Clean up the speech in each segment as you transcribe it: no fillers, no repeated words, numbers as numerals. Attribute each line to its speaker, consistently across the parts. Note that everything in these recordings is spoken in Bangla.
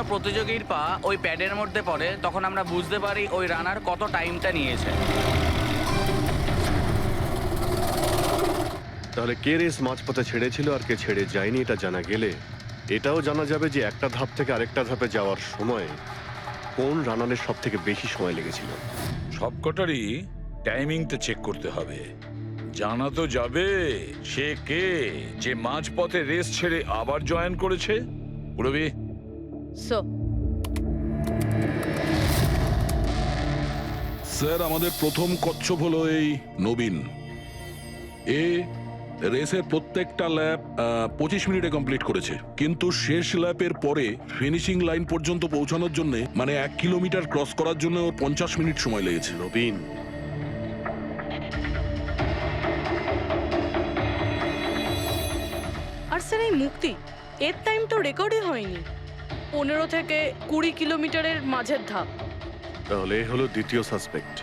Speaker 1: কোনো প্রতিযোগীর পা ওই প্যাডের মধ্যে পড়ে তখন আমরা বুঝতে পারি ওই রানার কত টাইমটা নিয়েছে।
Speaker 2: তাহলে কে রেস মাঝপথে ছেড়েছিল আর কে ছেড়ে যায়নি এটা জানা গেলে এটাও জানা যাবে যে একটা ধাপ থেকে আরেকটা ধাপে যাওয়ার সময় কোন রানারের সব থেকে বেশি সময় লেগেছিল।
Speaker 3: সবকটারই টাইমিংটা চেক করতে হবে। জানা তো যাবে সে কে যে মাঝপথে রেস ছেড়ে আবার জয়েন করেছে। পুরবি,
Speaker 4: সো
Speaker 5: স্যার, আমাদের প্রথম কচ্ছপ হলো এই নবীন। এ রেসের প্রত্যেকটা ল্যাপ 25 মিনিটে কমপ্লিট করেছে, কিন্তু শেষ ল্যাপের পরে ফিনিশিং লাইন পর্যন্ত পৌঁছানোর জন্য মানে 1 কিলোমিটার ক্রস করার জন্য ওর 50 মিনিট সময় লেগেছে।
Speaker 2: নবীন,
Speaker 4: আর স্যার এই মুক্তি এর টাইম তো রেকর্ডই হয়নি। 15 থেকে 20 কিলোমিটারের মাঝের ধাপ।
Speaker 2: তাহলে এ হলো দ্বিতীয় সাসপেক্ট।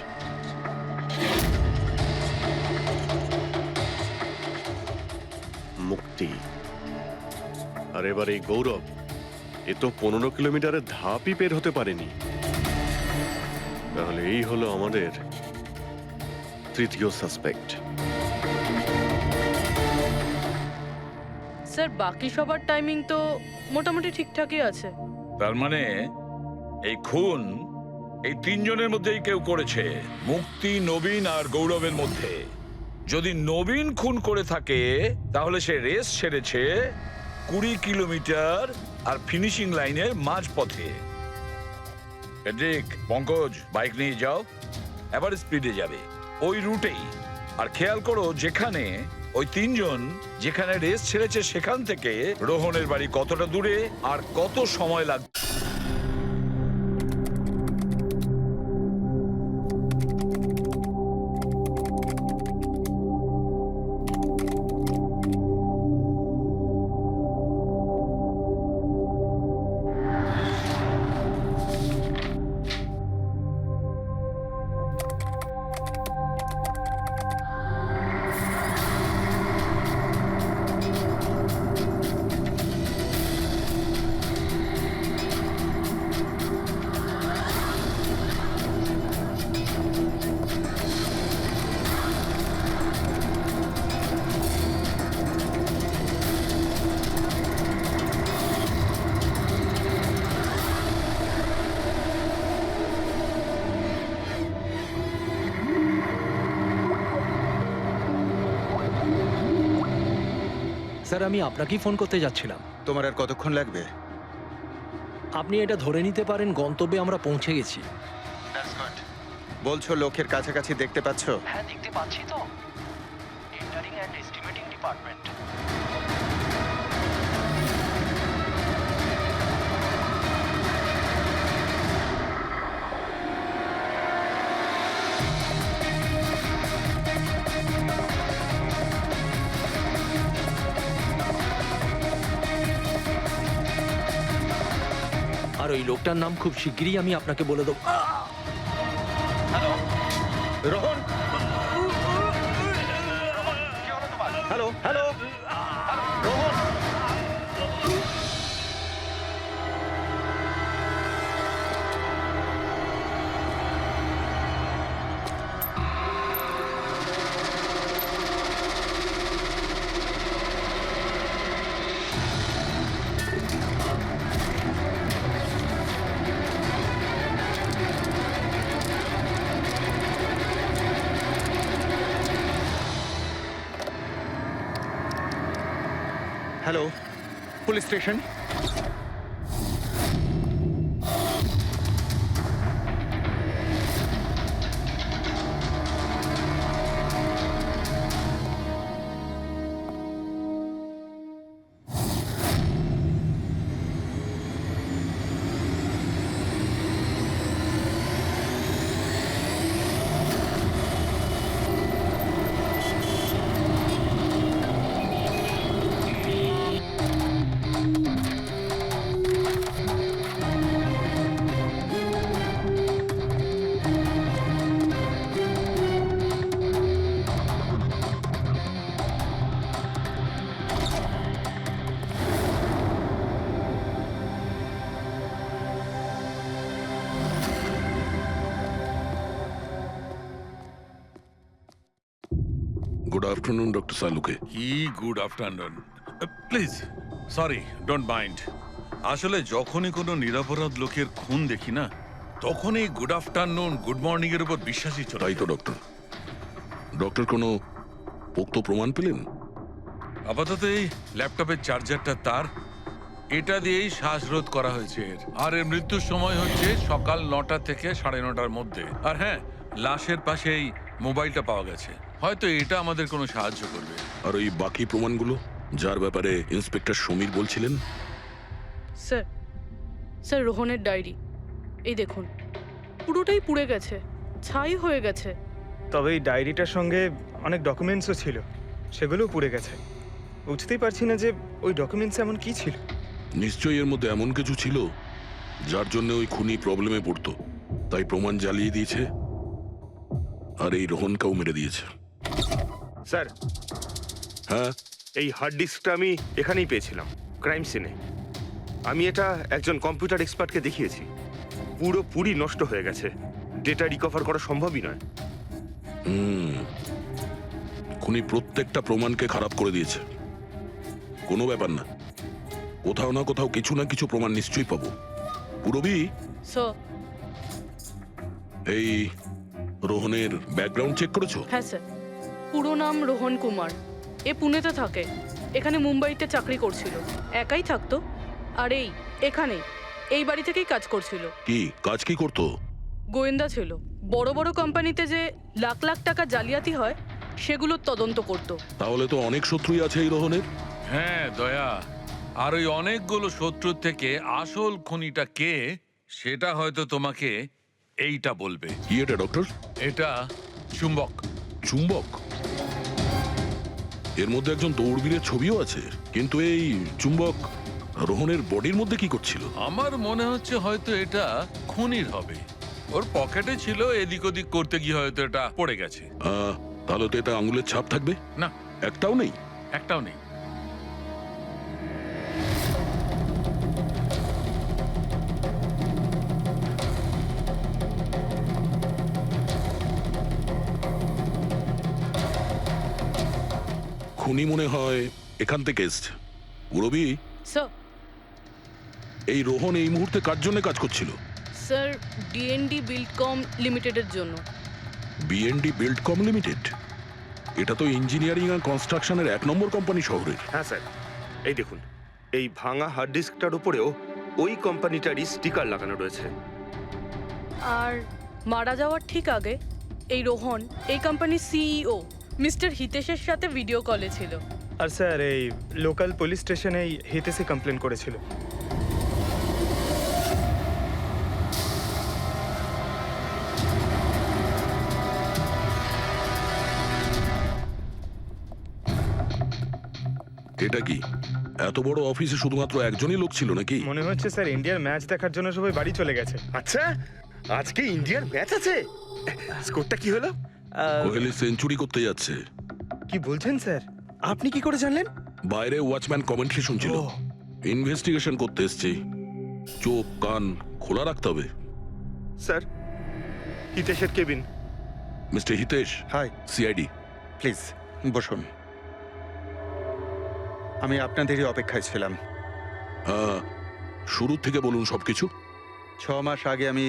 Speaker 2: মুক্তি। আর এবার এই গৌরব, এ তো 15 কিলোমিটারের ধাপই বের হতে পারেনি। তাহলে এই হলো আমাদের তৃতীয় সাসপেক্ট।
Speaker 4: স্যার বাকি সবার টাইমিং তো মোটামুটি ঠিকঠাকই আছে।
Speaker 3: তার মানে এই খুন এই তিনজনের মধ্যেই কেউ করেছে, মুক্তি, নবীন আর গৌরবের মধ্যে। যদি নবীন খুন করে থাকে তাহলে সে রেস ছেড়েছে 20 কিলোমিটার আর ফিনিশিং লাইনের মাঝপথে। পেড্রিক, পঙ্কজ, বাইক নিয়ে যাও, এবার স্পিডে যাবে ওই রুটেই। আর খেয়াল করো যেখানে ওই তিনজন যেখানে রেস ছেড়েছে সেখান থেকে রোহনের বাড়ি কতটা দূরে আর কত সময় লাগবে।
Speaker 6: স্যার, আমি আপনাকেই ফোন করতে যাচ্ছিলাম।
Speaker 7: তোমার আর কতক্ষণ লাগবে?
Speaker 6: আপনি এটা ধরে নিতে পারেন গন্তব্যে আমরা পৌঁছে গেছি।
Speaker 7: বলছো লোকের কাছাকাছি দেখতে পাচ্ছ?
Speaker 6: হ্যাঁ, দেখতে পাচ্ছি তো। Entering and estimating department. আর ওই লোকটার নাম খুব শিগগিরই আমি আপনাকে বলে দেবো। Hello Rohan, hello hello Rohan.
Speaker 7: Hello, police station.
Speaker 5: Good afternoon doctor Salunke.
Speaker 3: কি good afternoon. Please sorry, don't mind. আসলে যখনই কোনো নিরপরাধ লোকের খুন দেখি না, তখনই গুড আফটারনুন গুড মর্নিং এর উপর বিশ্বাসই চলে
Speaker 5: তাই তো
Speaker 3: যায়।
Speaker 5: ডক্টর। ডক্টর কোনো পোক্ত প্রমাণ পেলেন?
Speaker 3: আপাতত এই ল্যাপটপের চার্জারটা তার, এটা দিয়েই শ্বাসরোধ করা হয়েছে এর। আর এর মৃত্যুর সময় হচ্ছে সকাল 9টা থেকে 9:30টার মধ্যে। আর হ্যাঁ, লাশের পাশে এই মোবাইলটা পাওয়া গেছে। হয়তো এটা আমাদের কোনো সাহায্য করবে।
Speaker 5: আর ওই বাকি প্রমাণগুলো যার ব্যাপারে ইন্সপেক্টর সমীর বলছিলেন?
Speaker 4: স্যার স্যার রোহনের ডায়েরি এই দেখুন, পুরোটাই পুড়ে গেছে, ছাই হয়ে গেছে।
Speaker 8: তবে এই ডায়েরিটার সঙ্গে অনেক ডকুমেন্টসও ছিল, সেগুলোও পুড়ে গেছে। বুঝতেই পারছি না যে ওই ডকুমেন্টস এমন কি ছিল।
Speaker 5: নিশ্চয়ই এর মধ্যে এমন কিছু ছিল যার জন্য ওই খুনি প্রবলেমে পড়তো, তাই প্রমাণ জ্বালিয়ে দিয়েছে আর এই রোহনকেও মেরে দিয়েছে।
Speaker 8: স্যার,
Speaker 5: হ্যাঁ,
Speaker 8: এই হার্ড ডিস্কটা আমি এখানেই পেয়েছিলাম, ক্রাইম সিনে। আমি এটা একজন কম্পিউটার এক্সপার্টকে দেখিয়েছি। পুরোপুরি নষ্ট হয়ে গেছে, ডেটা রিকভার করা সম্ভবই নয়।
Speaker 5: খুনি প্রত্যেকটা প্রমাণকে খারাপ করে দিয়েছে। কোনো ব্যাপার না, কোথাও না কোথাও কিছু না কিছু প্রমাণ নিশ্চয়ই পাবো। পুরবি,
Speaker 4: স্যার।
Speaker 5: এই রোহনের ব্যাকগ্রাউন্ড চেক করেছো?
Speaker 4: হ্যাঁ স্যার, পুরো নাম রোহন কুমার। এ পুনেতে থাকে, এখানে মুম্বাইতে চাকরি করছিল, একাই থাকতো। আর এখানে এই বাড়ি থেকেই কাজ করছিল।
Speaker 5: কি কাজ কি করতো?
Speaker 4: গোয়েন্দা ছিল। বড় বড় কোম্পানিতে যে লাখ লাখ টাকা জালিয়াতি হয় সেগুলোর তদন্ত করত।
Speaker 5: তাহলে তো অনেক শত্রুই আছে এই রোহনের।
Speaker 3: হ্যাঁ দয়া, আর ওই অনেকগুলো শত্রুর থেকে আসল খুনিটা কে সেটা হয়তো তোমাকে এইটা বলবে।
Speaker 5: কি এটা ডক্টর?
Speaker 3: এটা চুম্বক।
Speaker 5: চুম্বক? এর মধ্যে একজন দৌড়বীরের ছবিও আছে, কিন্তু এই চুম্বক রোহনের বডির মধ্যে কি করছিল?
Speaker 3: আমার মনে হচ্ছে হয়তো এটা খুনির হবে। ওর পকেটে ছিল, এদিক ওদিক করতে গিয়ে হয়তো এটা পড়ে গেছে।
Speaker 5: তাহলে তো এটা আঙুলের ছাপ থাকবে?
Speaker 3: না,
Speaker 5: একটাও নেই।
Speaker 3: একটাও নেই।
Speaker 5: খুনি মনে হয় এখান থেকে এসছে। মুরবি,
Speaker 4: স্যার।
Speaker 5: এই রোহন এই মুহূর্তে কার জন্য কাজ করছিল?
Speaker 4: স্যার, ডিএনডি বিল্ডকম লিমিটেডের জন্য।
Speaker 5: BND Buildcom limited? এটা তো ইঞ্জিনিয়ারিং আর কনস্ট্রাকশনের 1 নম্বর কোম্পানি শহরের।
Speaker 8: হ্যাঁ স্যার, এই দেখুন, এই ভাঙা হার্ড ডিস্কটার উপরেও ওই কোম্পানিটারই স্টিকার লাগানো রয়েছে।
Speaker 4: আর মারা যাওয়ার ঠিক আগে এই রোহন এই কোম্পানির সিইও মিস্টার হিতেশের সাথে ভিডিও কলে ছিল।
Speaker 8: আর স্যার, এই লোকাল পুলিশ স্টেশনে হিতেশে কমপ্লেন করেছিল।
Speaker 5: এটা কি এত বড় অফিসে শুধুমাত্র একজনই লোক ছিল নাকি?
Speaker 8: মনে হচ্ছে স্যার ইন্ডিয়ার ম্যাচ দেখার জন্য সবাই বাড়ি চলে গেছে। আচ্ছা, আজকে ইন্ডিয়ার ম্যাচ আছে? স্কোরটা কি হলো?
Speaker 5: কোহলি সেঞ্চুরি করতে যাচ্ছে।
Speaker 8: কি বলছেন স্যার? আপনি কি করে জানলেন?
Speaker 5: বাইরে ওয়াচম্যান কমেন্ট্রি শুনছিল।
Speaker 8: ও।
Speaker 5: ইনভেস্টিগেশন করতে এসেছি, চোখ কান খোলা রাখতে হবে।
Speaker 8: স্যার, হিতেশের cabin.
Speaker 5: Mister Hitesh,
Speaker 7: hi,
Speaker 5: CID.
Speaker 7: Please বসুন। আমি আপনাদেরই অপেক্ষায় ছিলাম।
Speaker 5: শুরু থেকে বলুন সবকিছু।
Speaker 7: 6 মাস আগে আমি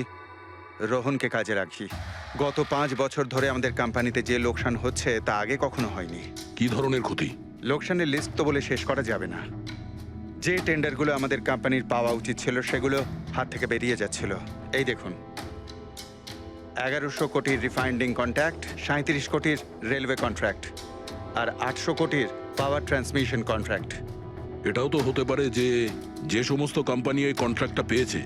Speaker 7: রোহনকে কাজে রাখি। গত 5 বছর ধরে আমাদের কোম্পানিতে যে লোকসান হচ্ছে তা আগে কখনো হয়নি।
Speaker 5: কি ধরনের ক্ষতি?
Speaker 7: লোকসানের লিস্ট তো বলে শেষ করা যাবে না। যে টেন্ডারগুলো আমাদের কোম্পানির পাওয়া উচিত ছিল সেগুলো হাত থেকে বেরিয়ে যাচ্ছিল। এই দেখুন, 1100 কোটির রিফাইন্ডিং কন্ট্রাক্ট, 37 কোটির রেলওয়ে কন্ট্রাক্ট, আর 800 কোটির পাওয়ার ট্রান্সমিশন কন্ট্রাক্ট।
Speaker 5: এটাও তো হতে পারে যে যে সমস্ত কোম্পানি এই কন্ট্রাক্টটা পেয়েছে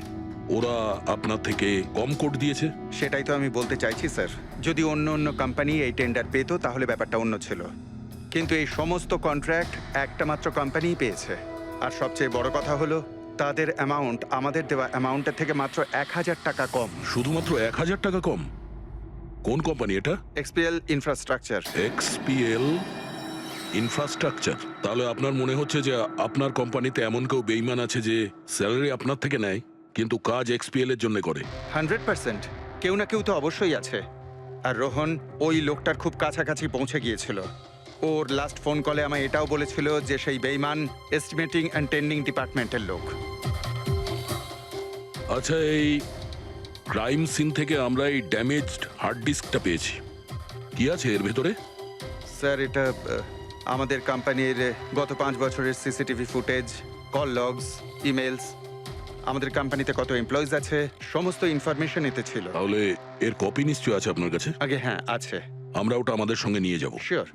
Speaker 5: ওরা আপনার থেকে কম কোট দিয়েছে।
Speaker 7: সেটাই তো আমি বলতে চাইছি স্যার। যদি অন্য অন্য কোম্পানি এই টেন্ডার পেত তাহলে ব্যাপারটা অন্য ছিল, কিন্তু এই সমস্ত কন্ট্রাক্ট একটা মাত্র কোম্পানিই পেয়েছে। আর সবচেয়ে বড় কথা হলো তাদের অ্যামাউন্ট আমাদের দেওয়া অ্যামাউন্টের থেকে মাত্র 1000 টাকা কম।
Speaker 5: শুধুমাত্র 1000 টাকা কম? কোন কোম্পানি এটা?
Speaker 7: XPL infrastructure.
Speaker 5: XPL infrastructure? তাহলে আপনার মনে হচ্ছে যে আপনার কোম্পানিতে এমন কেউ বেইমান আছে যে স্যালারি আপনার থেকে নেয় কিন্তু কাজ এক্সপিএল এর জন্য করে?
Speaker 7: 100%। কেউ না কেউ তো অবশ্যই আছে। আর রোহন ওই লোকটার খুব কাছাকাছি পৌঁছে গিয়েছিল। ওর লাস্ট ফোন কলে আমায় এটাও বলেছিল যে সেই বেইমান এস্টিমেটিং অ্যান্ড টেন্ডিং ডিপার্টমেন্টের লোক।
Speaker 5: আচ্ছা, এই ক্রাইম সিন থেকে আমরা এই ড্যামেজড হার্ড ডিস্কটা পেয়েছি। কি আছে এর ভেতরে?
Speaker 7: স্যার, এটা আমাদের কোম্পানির গত 5 বছরের CCTV footage, call logs, emails, আমাদের কোম্পানিতে কত এমপ্লয়িজ আছে, সমস্ত ইনফরমেশন এতে ছিল।
Speaker 5: তাহলে এর কপি নিশ্চয়ই আছে আপনার কাছে।
Speaker 7: আগে হ্যাঁ আছে।
Speaker 5: আমরা ওটা আমাদের সঙ্গে নিয়ে যাব।
Speaker 7: শিওর।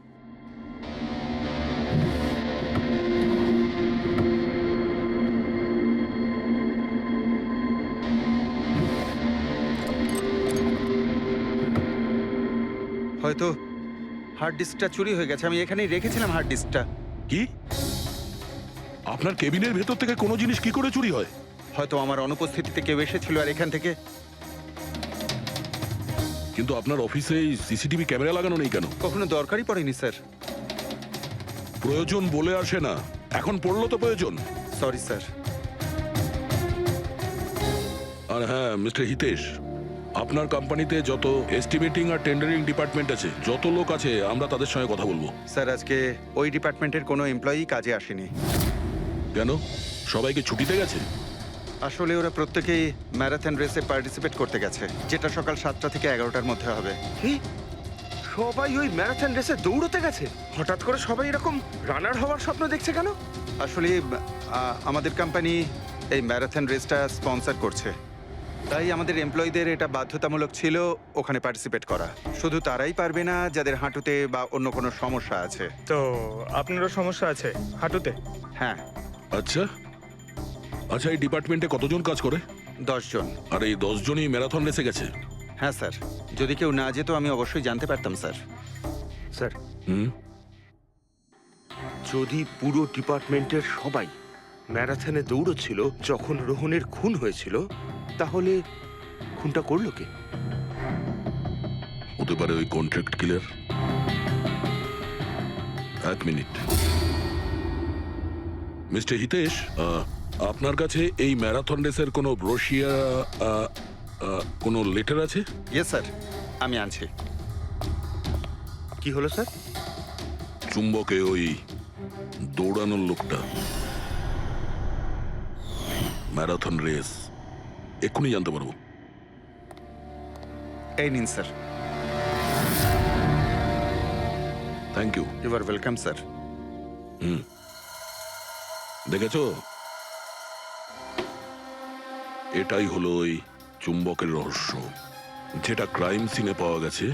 Speaker 7: হয়তো হার্ড ডিস্কটা চুরি হয়ে গেছে। আমি এখানেই রেখেছিলাম হার্ড ডিস্কটা।
Speaker 5: কি? আপনার কেবিনের ভেতর থেকে কোনো জিনিস কি করে চুরি হয়?
Speaker 7: হয়তো আমার অনুপস্থিতিতে কেউ এসেছিল আর এখান থেকে।
Speaker 5: কিন্তু আপনার অফিসে সিসিটিভি ক্যামেরা লাগানো নেই কেন?
Speaker 7: কখনো দরকারই পড়েনি স্যার।
Speaker 5: প্রয়োজন বলে আসে না, এখন পড়লো তো প্রয়োজন।
Speaker 7: Sorry sir.
Speaker 5: আর হ্যাঁ মিস্টার হিতেশ, আপনার কোম্পানিতে যত এস্টিমেটিং আর টেন্ডারিং ডিপার্টমেন্ট আছে, যত লোক আছে, আমরা তাদের সঙ্গে কথা বলবো।
Speaker 7: স্যার, আজকে ওই ডিপার্টমেন্টের কোনো এমপ্লয়ি কাজে আসেনি।
Speaker 5: কেন? সবাইকে ছুটিতে গেছে?
Speaker 7: আসলে ওরা প্রত্যেকেই ম্যারাথন রেসে পার্টিসিপেট করতে গেছে, যেটা সকাল 7টা থেকে 11টার মধ্যে হবে।
Speaker 8: কি সবাই ওই ম্যারাথন রেসে দৌড়তে গেছে? হঠাৎ করে সবাই এরকম রানার হওয়ার স্বপ্ন দেখছে কেন?
Speaker 7: আসলে আমাদের কোম্পানি এই ম্যারাথন রেসটা স্পন্সর করছে, তাই আমাদের এমপ্লয়ীদের এটা বাধ্যতামূলক ছিল ওখানে পার্টিসিপেট করা। শুধু তারাই পারবে না যাদের হাঁটুতে বা অন্য কোনো সমস্যা আছে।
Speaker 9: তো আপনারও সমস্যা আছে হাঁটুতে?
Speaker 7: হ্যাঁ।
Speaker 5: আচ্ছা আচ্ছা, এই ডিপার্টমেন্টে কতজন কাজ করে?
Speaker 7: 10 জন।
Speaker 5: আর এই 10 জনই ম্যারাথন রেসে গেছে?
Speaker 7: হ্যাঁ স্যার, যদি কেউ না যেত আমি অবশ্যই জানতে পারতাম স্যার।
Speaker 8: স্যার,
Speaker 5: হুম।
Speaker 8: যদি পুরো ডিপার্টমেন্টের সবাই ম্যারাথনে দৌড়চ্ছিল যখন রোহনের খুন হয়েছিল, তাহলে খুনটা করলো কে?
Speaker 5: হতে পারে ওই কন্ট্রাক্ট কিলার। 1 মিনিট মিস্টার হিতেশ, আপনার কাছে এই ম্যারাথন রেসের কোনো ব্রোশিয়া, কোনো লেটার আছে?
Speaker 7: ইয়েস স্যার, আমি আনছি।
Speaker 8: কি হলো স্যার?
Speaker 5: চুম্বকে ওই দৌড়ানোর লোকটা, ম্যারাথন রেস, এক্ষুনি জানতে পারবো।
Speaker 7: এই নিন sir.
Speaker 5: Thank you.
Speaker 7: You are welcome sir.
Speaker 5: Hmm, দেখেছো, এটাই হলো ওই চুম্বকের রহস্য। যেটা ক্রাইম সিনে পাওয়া গেছে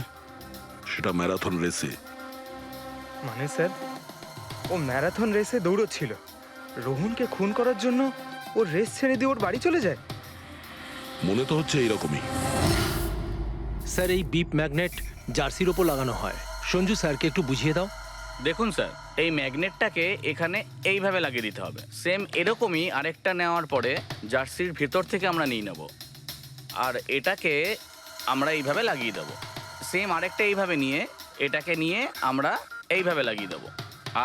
Speaker 5: সেটা ম্যারাথন রেসে।
Speaker 9: মানে স্যার, ও ম্যারাথন রেসে দৌড়চ্ছিল, রোহনকে খুন করার জন্য ও রেস ছেড়ে দিয়ে ওর বাড়ি চলে যায়?
Speaker 5: মনে তো হচ্ছে এইরকমই।
Speaker 6: স্যার, এই বিপ ম্যাগনেট জার্সির ওপর লাগানো হয়। সঞ্জু স্যারকে একটু বুঝিয়ে দাও।
Speaker 1: দেখুন স্যার, এই ম্যাগনেটটাকে এখানে এইভাবে লাগিয়ে দিতে হবে। সেম এরকমই আরেকটা নেওয়ার পরে জার্সির ভেতর থেকে আমরা নিয়ে নেব, আর এটাকে আমরা এইভাবে লাগিয়ে দেবো। সেম আরেকটা এইভাবে নিয়ে এটাকে নিয়ে আমরা এইভাবে লাগিয়ে দেবো,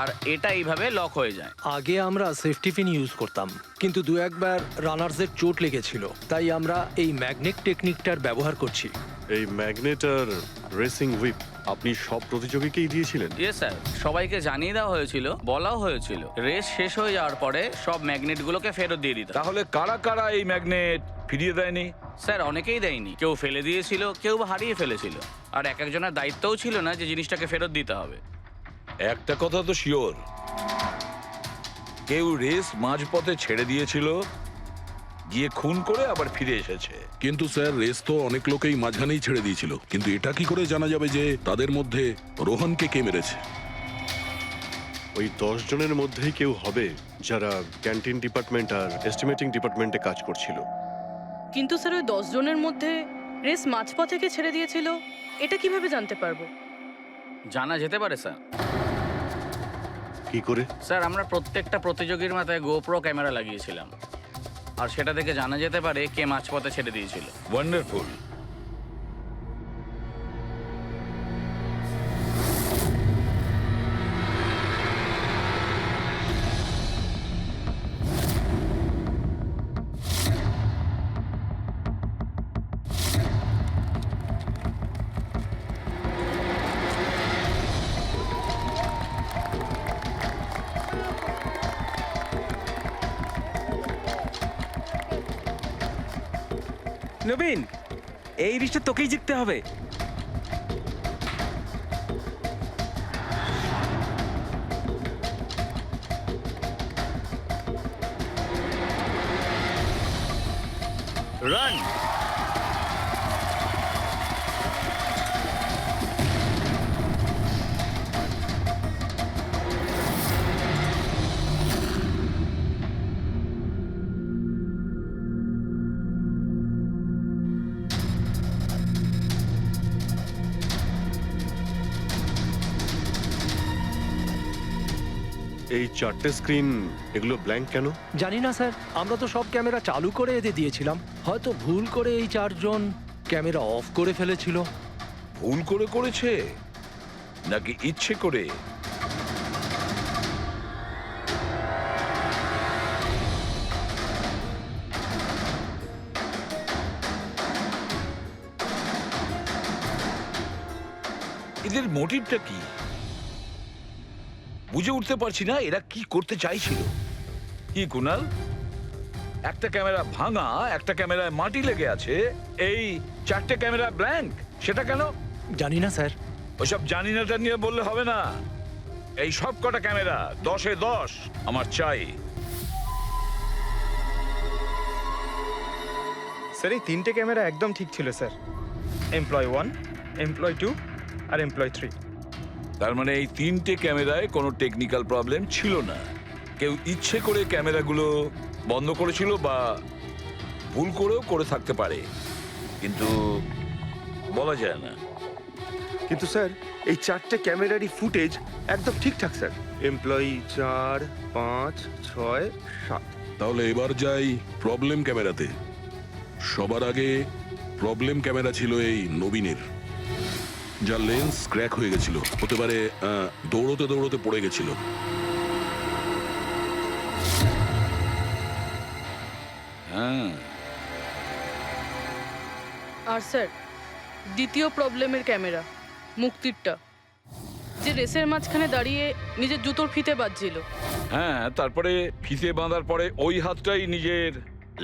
Speaker 1: আর এটা এইভাবে লক হয়ে যায়।
Speaker 6: আগে আমরা সেফটি পিন ইউজ করতাম, কিন্তু 2-1 বার রানার্সের চোট লেগেছিল, তাই আমরা এই ম্যাগনেট টেকনিকটার ব্যবহার করছি।
Speaker 2: এই ম্যাগনেট আর রেসিং হুইপ আপনি সব প্রতিযোগীকেই দিয়েছিলেন?
Speaker 1: ইয়েস স্যার, সবাইকে জানিয়ে দেওয়া হয়েছিল, বলাও হয়েছিল রেস শেষ হয়ে যাওয়ার পরে সব ম্যাগনেটগুলোকে ফেরত দিয়ে দিতে।
Speaker 3: তাহলে কারা কারা এই ম্যাগনেট ফিরিয়ে দেয়নি?
Speaker 1: স্যার, অনেকেই দেয়নি, কেউ ফেলে দিয়েছিল, কেউ বা হারিয়ে ফেলেছিল, আর এক একজনের দায়িত্বও ছিল না যে জিনিসটাকে ফেরত দিতে হবে।
Speaker 3: একটা কথা তো শিওর, কেউ রেস মাঝপথে ছেড়ে দিয়েছিল, গিয়ে খুন করে আবার ফিরে এসেছে।
Speaker 5: কিন্তু স্যার, রেস তো অনেক লোকেই মাঝখানেই ছেড়ে দিয়েছিল, কিন্তু এটা কি করে জানা যাবে যে তাদের মধ্যে রোহনকে কে মেরেছে?
Speaker 2: ওই 10 জনের মধ্যেই কেউ হবে যারা ক্যান্টিন ডিপার্টমেন্ট আর এস্টিমেটিং ডিপার্টমেন্টে কাজ করছিল।
Speaker 4: কিন্তু স্যার, ওই 10 জনের মধ্যে রেস মাঝপথ থেকে ছেড়ে দিয়েছিল, এটা কিভাবে জানতে পারবো?
Speaker 1: জানা যেতে পারে স্যার।
Speaker 2: কি করে?
Speaker 1: স্যার, আমরা প্রত্যেকটা প্রতিযোগীর মাথায় গোপ্রো ক্যামেরা লাগিয়েছিলাম, আর সেটা থেকে জানা যেতে পারে কে মাঝপথে ছেড়ে দিয়েছিল।
Speaker 3: ওয়ান্ডারফুল।
Speaker 9: নবীন, এই রেসটা তোকেই জিততে হবে।
Speaker 1: রান।
Speaker 2: এই চারটে স্ক্রিন এগুলো ব্ল্যাঙ্ক কেন?
Speaker 6: জানি না স্যার, আমরা তো সব ক্যামেরা চালু করে এদের দিয়েছিলাম। হয়তো ভুল করে এই চারজন ক্যামেরা অফ করে ফেলেছিল।
Speaker 3: ভুল করে করেছে নাকি ইচ্ছে করে? এদের মোটিভটা কি বুঝে উঠতে পারছি না। এরা কি করতে চাইছিল? কি কুনাল, একটা ক্যামেরা ভাঙা, একটা ক্যামেরায় মাটি লেগে আছে, এই চারটে ক্যামেরা ব্ল্যাঙ্ক, সেটা কেন?
Speaker 6: জানি না স্যার।
Speaker 3: ওইসব জানি নাটা নিয়ে বললে হবে না। এই সব কটা ক্যামেরা 10-এ 10 আমার চাই।
Speaker 9: স্যার, এই তিনটে ক্যামেরা একদম ঠিক ছিল স্যার। এমপ্লয় 1, এমপ্লয় 2 আর এমপ্লয় 3।
Speaker 3: তার মানে এই তিনটে ক্যামেরায় কোনো টেকনিক্যাল প্রবলেম ছিল না। কেউ ইচ্ছে করে ক্যামেরাগুলো বন্ধ করেছিল বা ভুল করেও করে থাকতে পারে, কিন্তু বলা যায় না।
Speaker 8: কিন্তু স্যার, এই চারটে ক্যামেরারই ফুটেজ একদম ঠিকঠাক স্যার। এমপ্লয়ি 4, 5, 6, 7।
Speaker 5: তাহলে এবার যাই প্রবলেম ক্যামেরাতে। সবার আগে প্রবলেম ক্যামেরা ছিল এই নবীনের, যার লেন্স ক্র্যাক হয়ে গেছিল। হতে পারে দৌড়তে দৌড়তে পড়ে গেছিল।
Speaker 3: হ্যাঁ,
Speaker 4: আর স্যার, দ্বিতীয় প্রবলেমের ক্যামেরা মুক্তিরটা, যে রেসের মাঝখানে দাঁড়িয়ে নিজের জুতোর ফিতে বাজছিল।
Speaker 3: হ্যাঁ, তারপরে ফিতে বাঁধার পরে ওই হাতটাই নিজের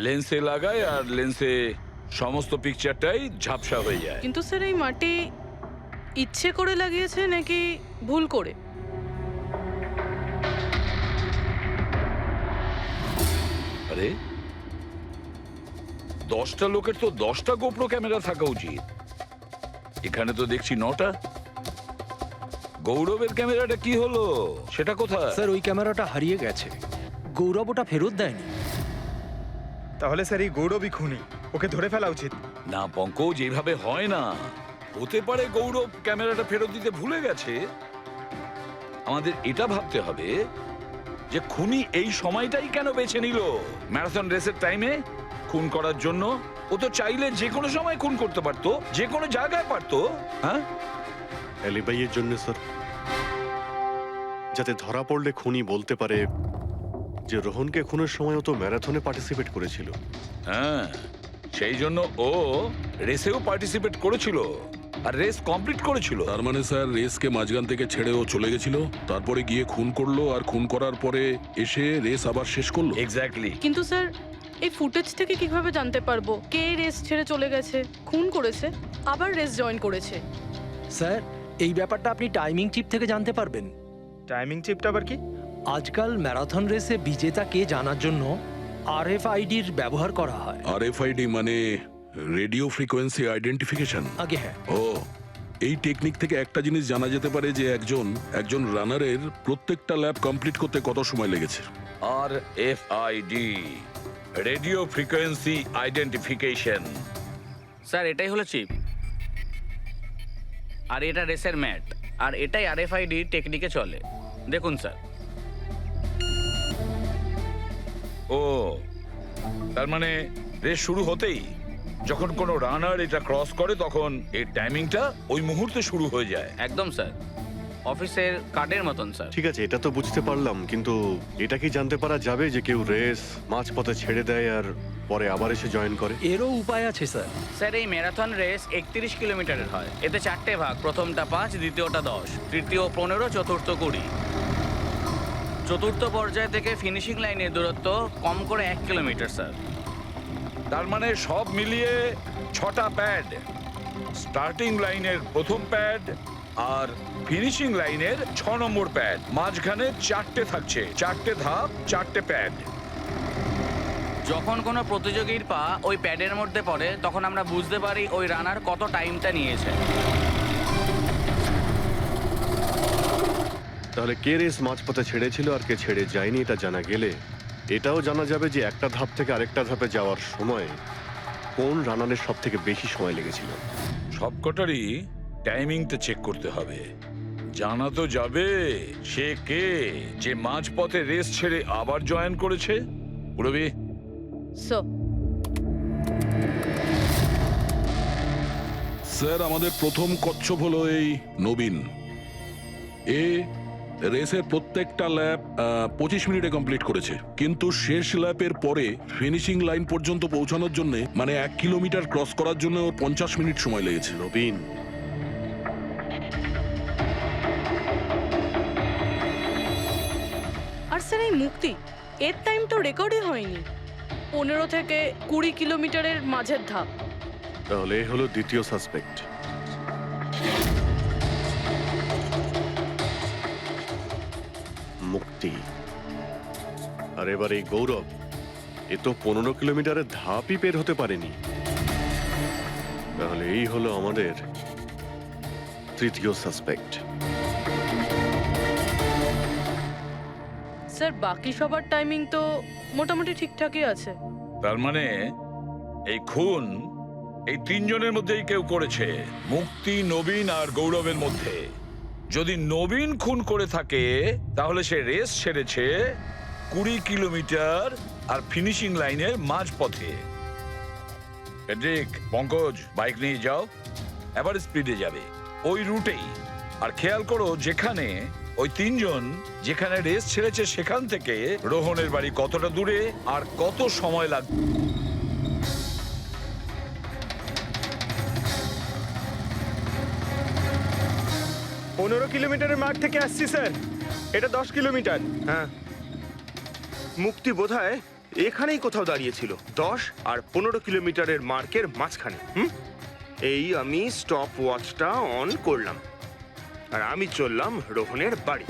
Speaker 3: লেন্সে লাগায় আর লেন্সে সমস্ত পিকচারটাই ঝাপসা হয়ে যায়।
Speaker 4: কিন্তু স্যার, এই মাটি ইচ্ছে করে লাগিয়েছে নাকি ভুল করে?
Speaker 3: আরে 10টা লোকের তো 10টা গোপ্রো ক্যামেরা থাকা উচিত, এখানে তো দেখছি 9টা। গৌরবের ক্যামেরাটা কি হলো, সেটা কোথায়?
Speaker 6: স্যার, ওই ক্যামেরাটা হারিয়ে গেছে। গৌরব ওটা ফেরত দেয়নি।
Speaker 9: তাহলে স্যার এই গৌরবই খুনি, ওকে ধরে ফেলা উচিত।
Speaker 3: না পঙ্কজ, যেভাবে হয় না। হতে পারে গৌরব ক্যামেরাটা ফেরত দিতে ভুলে গেছে। আমাদের এটা ভাবতে হবে যে খুনি এই সময়টাই কেন বেছে নিল ম্যারাথন রেসের টাইমে খুন করার জন্য। ও তো চাইলে যে কোনো সময় খুন করতে পারতো, যে কোনো জায়গায় পারতো। হ্যাঁ,
Speaker 2: অ্যালিবাইয়ের জন্য স্যার, যাতে ধরা পড়লে খুনি বলতে পারে যে রোহনকে খুনের সময় ও তো ম্যারাথনে পার্টিসিপেট করেছিল।
Speaker 3: হ্যাঁ, সেই জন্য ও রেসেও পার্টিসিপেট করেছিল আর রেস কমপ্লিট করেছিল।
Speaker 5: তার মানে স্যার, রেসকে মাঝখান থেকে ছেড়ে ও চলে গেছিল, তারপরে গিয়ে খুন করলো, আর খুন করার পরে এসে রেস আবার শেষ করলো।
Speaker 3: এক্স্যাক্টলি।
Speaker 4: কিন্তু স্যার, এই ফুটেজ থেকে কিভাবে জানতে পারবো কে রেস ছেড়ে চলে গেছে, খুন করেছে, আবার রেস জয়েন করেছে?
Speaker 6: স্যার, এই ব্যাপারটা আপনি টাইমিং চিপ থেকে জানতে পারবেন।
Speaker 9: টাইমিং চিপটা আবার কি?
Speaker 6: আজকাল ম্যারাথন রেসে বিজেতা কে জানার জন্য RFIDর ব্যবহার করা হয়।
Speaker 5: RFID মানে রেডিও ফ্রিকোয়েন্সি আইডেন্টিফিকেশন।
Speaker 6: আগে হ্যাঁ।
Speaker 5: ও, এই টেকনিক থেকে একটা জিনিস জানা যেতে পারে যে একজন রানারের প্রত্যেকটা ল্যাব কমপ্লিট করতে কত সময় লেগেছে।
Speaker 3: RFID, radio frequency identification.
Speaker 1: Sir, এটাই হলো চিপ, আর এটা রেসের ম্যাট, আর এটাই RFID টেকনিকে চলে। দেখুন স্যার।
Speaker 3: ও, তার মানে রেস শুরু হতেই যখন কোনো রানার এটা ক্রস করে তখন এই টাইমিংটা ওই মুহূর্তে শুরু হয়ে যায়।
Speaker 1: একদম স্যার, অফিসের কার্ডের মতন স্যার।
Speaker 2: ঠিক আছে, এটা তো বুঝতে পারলাম, কিন্তু এটা কি জানতে পারা যাবে যে কেউ রেস মাঝপথে ছেড়ে দেয় আর পরে আবার এসে জয়েন করে?
Speaker 6: এরও উপায় আছে স্যার।
Speaker 1: স্যার, এই ম্যারাথন রেস 31 কিলোমিটারের হয়। এতে 4টে ভাগ, প্রথমটা 5, দ্বিতীয়টা 10, তৃতীয় 15, চতুর্থ 20। চতুর্থ পর্যায় থেকে ফিনিশিং লাইনের দূরত্ব কম করে 1 কিলোমিটার স্যার।
Speaker 3: তার মানে সব মিলিয়ে 6টা প্যাড। স্টার্টিং লাইনের প্রথম প্যাড আর ফিনিশিং লাইনের 6 নম্বর প্যাড। মাঝখানে 4টে থাকছে, 4টে ধাপ, 4টে প্যাড।
Speaker 1: যখন কোনো প্রতিযোগীর পা ওই প্যাডের মধ্যে পড়ে তখন আমরা বুঝতে পারি ওই রানার কত টাইমটা নিয়েছে।
Speaker 2: তাহলে কে রেস মাঝপথে ছেড়েছিল আর কে ছেড়ে যায়নি এটা জানা গেলে এটাও জানা যাবে যে একটা ধাপ থেকে আরেকটা ধাপে যাওয়ার সময় কোন রানারের সব থেকে বেশি সময় লেগেছিল।
Speaker 3: সবকটারই টাইমিংটা চেক করতে হবে। জানা তো যাবে সে কে, যে মাঝপথে রেস ছেড়ে আবার জয়েন করেছে। পুরবি,
Speaker 4: সো
Speaker 5: স্যার, আমাদের প্রথম কচ্ছপ হলো এই নবীন। এ রেসের প্রত্যেকটা ল্যাপ 25 মিনিটে কমপ্লিট করেছে, কিন্তু শেষ ল্যাপের পরে ফিনিশিং লাইন পর্যন্ত পৌঁছানোর জন্য, মানে 1 কিলোমিটার ক্রস করার জন্য ওর 50 মিনিট সময় লেগেছে।
Speaker 2: নবীন,
Speaker 4: আর স্যার এই মুক্তি, এর টাইম তো রেকর্ডই হয়নি। 15 থেকে 20 কিলোমিটারের মাঝের ধাপ।
Speaker 2: তাহলে এ হলো দ্বিতীয় সাসপেক্ট। মুক্তি। আর এবার এই গৌরব, এ তো 15 কিলোমিটারের ধাপই বের হতে পারেনি। তাহলে এই হলো আমাদের তৃতীয় সাসপেক্ট।
Speaker 4: স্যার বাকি সবার টাইমিং তো মোটামুটি ঠিকঠাকই আছে।
Speaker 3: তার মানে এই খুন এই 3 জনের মধ্যেই কেউ করেছে, মুক্তি, নবীন আর গৌরবের মধ্যে। যদি নবীন খুন করে থাকে তাহলে সে রেস ছেড়েছে 20 কিলোমিটার আর ফিনিশিং লাইনের মাঝপথে। পেড্রিক, পঙ্কজ, বাইক নিয়ে যাও, এবার স্পিডে যাবে ওই রুটেই। আর খেয়াল করো যেখানে ওই 3 জন যেখানে রেস ছেড়েছে সেখান থেকে রোহনের বাড়ি কতটা দূরে আর কত সময় লাগবে।
Speaker 9: পনেরো কিলোমিটারের মাঠ থেকে আসছি স্যার, এটা 10 কিলোমিটার।
Speaker 8: হ্যাঁ, মুক্তি বোধহয় এখানেই কোথাও দাঁড়িয়েছিল, 10 আর 15 কিলোমিটারের মার্কের মাঝখানে। এই আমি স্টপ ওয়াচটা অন করলাম আর আমি চললাম রোহনের বাড়ি।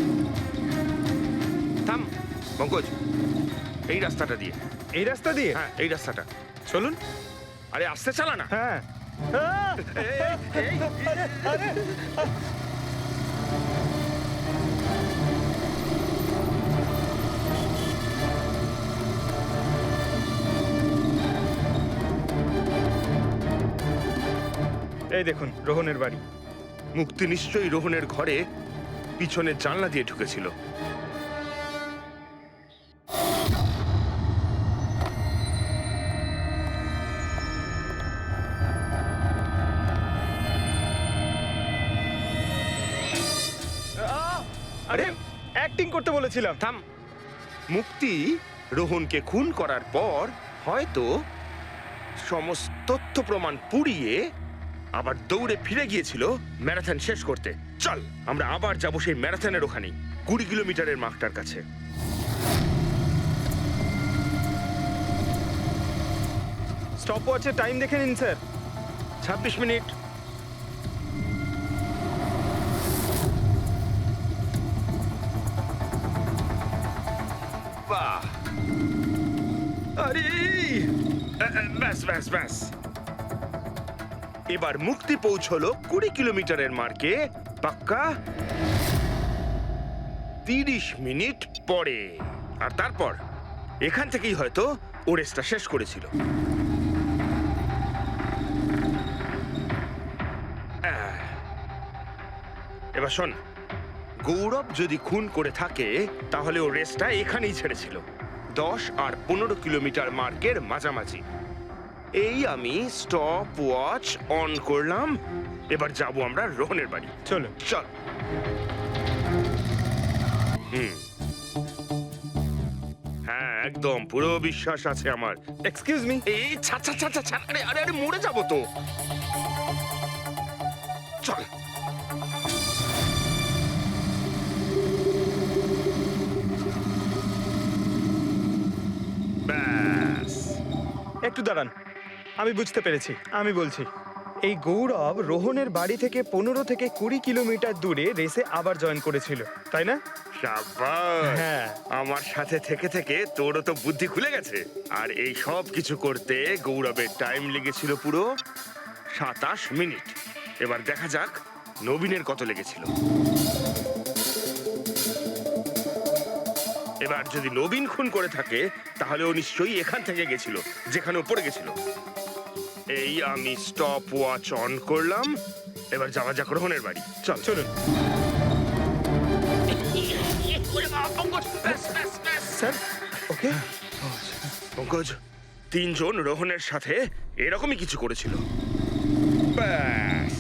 Speaker 8: থাম পঙ্কজ, এই রাস্তাটা দিয়ে।
Speaker 9: এই রাস্তা দিয়ে?
Speaker 8: হ্যাঁ, এই রাস্তাটা। চলুন। আরে আস্তে চালা না।
Speaker 9: হ্যাঁ। এই দেখুন রোহনের বাড়ি।
Speaker 8: মুক্তি নিশ্চয়ই রোহনের ঘরে পিছনের জানলা দিয়ে ঢুকেছিল।
Speaker 9: আরে অ্যাক্টিং করতে বলেছিলাম।
Speaker 8: থাম। মুক্তি রোহনকে খুন করার পর হয়তো সমস্ত তথ্য প্রমাণ পুড়িয়ে আবার দৌড়ে ফিরে গিয়েছিল ম্যারাথন শেষ করতে। চল আমরা আবার যাব সেই ম্যারাথনের ওখানেই, 20 কিলোমিটারের মার্কটার কাছে।
Speaker 9: স্টপ ওয়াচে টাইম দেখে নিন স্যার।
Speaker 8: 26 মিনিট। বাহ, আরে ব্যাস ব্যাস ব্যাস। এবার মুক্তি পৌঁছলো 20 কিলোমিটারের মার্কে পাক্কা 30 মিনিট পরে। আর তারপর এখান থেকেই হয়তো ও রেসটা শেষ করেছিল। এবার শোন, গৌরব যদি খুন করে থাকে তাহলে ও রেসটা এখানেই ছেড়েছিল, 10 আর 15 কিলোমিটার মার্কের মাঝামাঝি। এই আমি স্টপ ওয়াচ অন করলাম, এবার যাব আমরা রোহনের বাড়ি।
Speaker 9: চলো।
Speaker 8: চল। হ্যাঁ, একদম পুরো বিশ্বাস আছে আমার।
Speaker 9: Excuse me.
Speaker 8: এই ছা ছা ছা ছা ছা, আরে আরে আরে মরে যাবো তো। চল। ব্যাস।
Speaker 9: একটু দাঁড়ান। আমি বুঝতে পেরেছি, আমি বলছি। এই গৌরব রোহনের বাড়ি থেকে 15 থেকে 20 কিলোমিটার দূরে রেসে আবার জয়েন করেছিল, তাই না?
Speaker 8: শাবাশ!
Speaker 9: হ্যাঁ।
Speaker 8: আমার সাথে থেকে থেকে তোরও তো বুদ্ধি খুলে গেছে। আর এই সব কিছু করতে গৌরবের টাইম লেগেছিল পুরো 27 মিনিট। এবার দেখা যাক নবীনের কত লেগেছিল। এবার যদি নবীন খুন করে থাকে তাহলে ও নিশ্চয়ই এখান থেকে গেছিল, যেখানে ও পড়ে গেছিল। এই আমি স্টপ ওয়াচ অন করলাম। এবার যাওয়া যাক রোহনের বাড়ি। চল
Speaker 9: চলুন স্যার। ওকে,
Speaker 8: পঙ্কজ, তিনজন রোহনের সাথে এরকমই কিছু করেছিল। ব্যাস,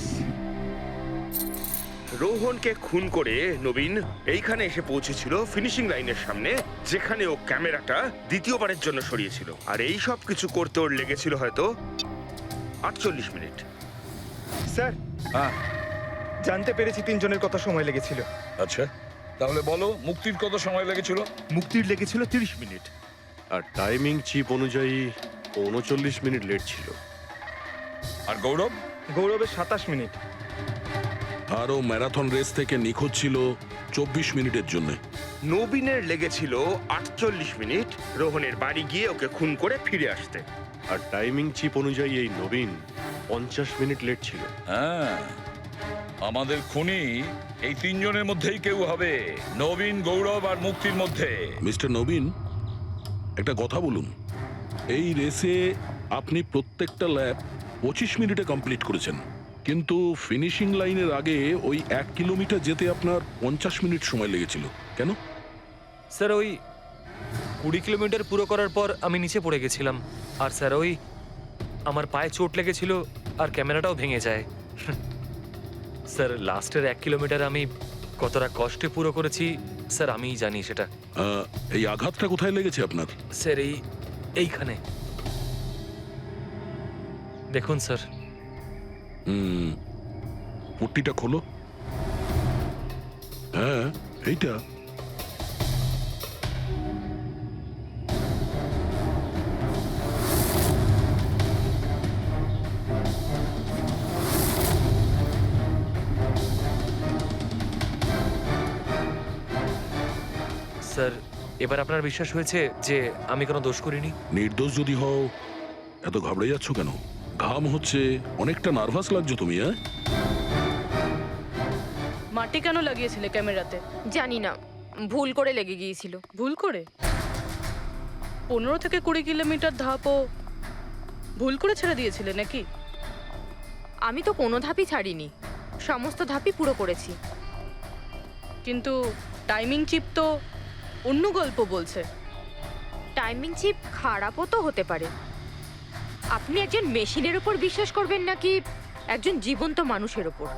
Speaker 8: রোহনকে খুন করে নবীন এইখানে এসে পৌঁছেছিল ফিনিশিং লাইনের সামনে, যেখানে ও ক্যামেরাটা দ্বিতীয়বারের জন্য সরিয়েছিল। আর এই সব কিছু করতে ওর লেগেছিল হয়তো 48 মিনিট।
Speaker 9: স্যার
Speaker 3: হ্যাঁ,
Speaker 9: জানতে পেরেছি তিনজনের কত সময় লেগেছিল।
Speaker 3: আচ্ছা তাহলে বলো মুক্তির কত সময় লেগেছিল?
Speaker 8: মুক্তির লেগেছিল 30 মিনিট।
Speaker 2: আর টাইমিং চিপ অনুযায়ী 39 মিনিট লেট ছিল।
Speaker 3: আর গৌরব?
Speaker 9: গৌরবের 27 মিনিট।
Speaker 5: আর ও ম্যারাথন রেস থেকে নিখোঁজ ছিল 24 মিনিটের জন্য।
Speaker 8: নবীনের লেগেছিল 48 মিনিট রোহনের বাড়ি গিয়ে ওকে খুন করে ফিরে আসতে।
Speaker 2: আর টাইমিং চিপ অনুযায়ী এই নবীন 50 মিনিট লেট ছিল।
Speaker 3: হ্যাঁ, আমাদের খুনি এই তিনজনের মধ্যেই কেউ হবে, নবীন, গৌরব আর মুক্তির মধ্যে।
Speaker 5: মিস্টার নবীন, একটা কথা বলুন। এই রেসে আপনি প্রত্যেকটা ল্যাপ 25 মিনিটে কমপ্লিট করেছেন, কিন্তু ফিনিশিং লাইনের আগে ওই 1 কিলোমিটার যেতে আপনার 50 মিনিট সময় লেগেছিল। কেন?
Speaker 10: স্যার ওই 20 কিলোমিটার পুরো করার পর আমি নিচে পড়ে গেছিলাম। আর স্যার ওই আমার পায়ে চোট লেগেছিল আর ক্যামেরাটাও ভেঙে যায়। স্যার লাস্টের 1 কিলোমিটার আমি কতটা কষ্টে পুরো করেছি স্যার আমিই জানি সেটা।
Speaker 5: এই আঘাতটা কোথায় লেগেছে আপনার?
Speaker 10: স্যার এইখানে দেখুন স্যার।
Speaker 5: পট্টিটা খোলো। হ্যাঁ, এইটা।
Speaker 10: স্যার এবার আপনার বিশ্বাস হয়েছে যে আমি কোনো দোষ করিনি?
Speaker 5: নির্দোষ যদি হও এত ঘাবড়ে যাচ্ছ কেন? ঘাম হচ্ছে, অনেকটা নার্ভাস লাগছো তুমি। হ্যাঁ,
Speaker 4: মাটি কেন লাগিয়েছিলে ক্যামেরাতে?
Speaker 11: জানি না, ভুল করে লেগে গিয়েছিল।
Speaker 4: ভুল করে? 15 থেকে 20 কিলোমিটার ধাপও ভুল করে ছেড়ে দিয়েছিলে নাকি?
Speaker 11: আমি তো কোনো ধাপই ছাড়িনি, সমস্ত ধাপই পুরো করেছি।
Speaker 4: কিন্তু টাইমিং চিপ তো অন্য গল্প বলছে।
Speaker 11: টাইমিং চিপ খারাপও তো হতে পারে। আপনি একজন মেশিনের উপর বিশ্বাস করবেন নাকি একজন জীবন্ত মানুষের উপর?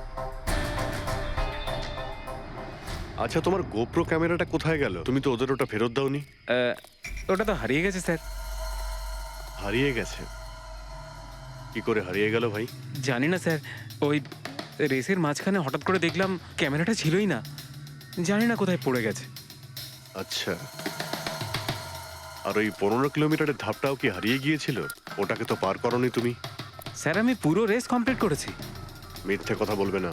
Speaker 2: আচ্ছা, তোমার গোপ্রো ক্যামেরাটা কোথায় গেল? তুমি তো ওদের ওটা ফেরত দাওনি।
Speaker 12: ওটা তো হারিয়ে গেছে স্যার।
Speaker 2: হারিয়ে গেছে? কি করে হারিয়ে গেল ভাই?
Speaker 12: জানি না স্যার, ওই রেসের মাঝখানে হঠাৎ করে দেখলাম ক্যামেরাটা ছিলই না, জানি না কোথায় পড়ে গেছে।
Speaker 2: আচ্ছা, আর ওই 15 কিলোমিটারের ধাপটাও কি হারিয়ে গিয়েছিল? ওটাকে তো পার করনি তুমি।
Speaker 12: স্যার আমি পুরো রেস কমপ্লিট করেছি।
Speaker 2: মিথ্যে কথা বলবে না।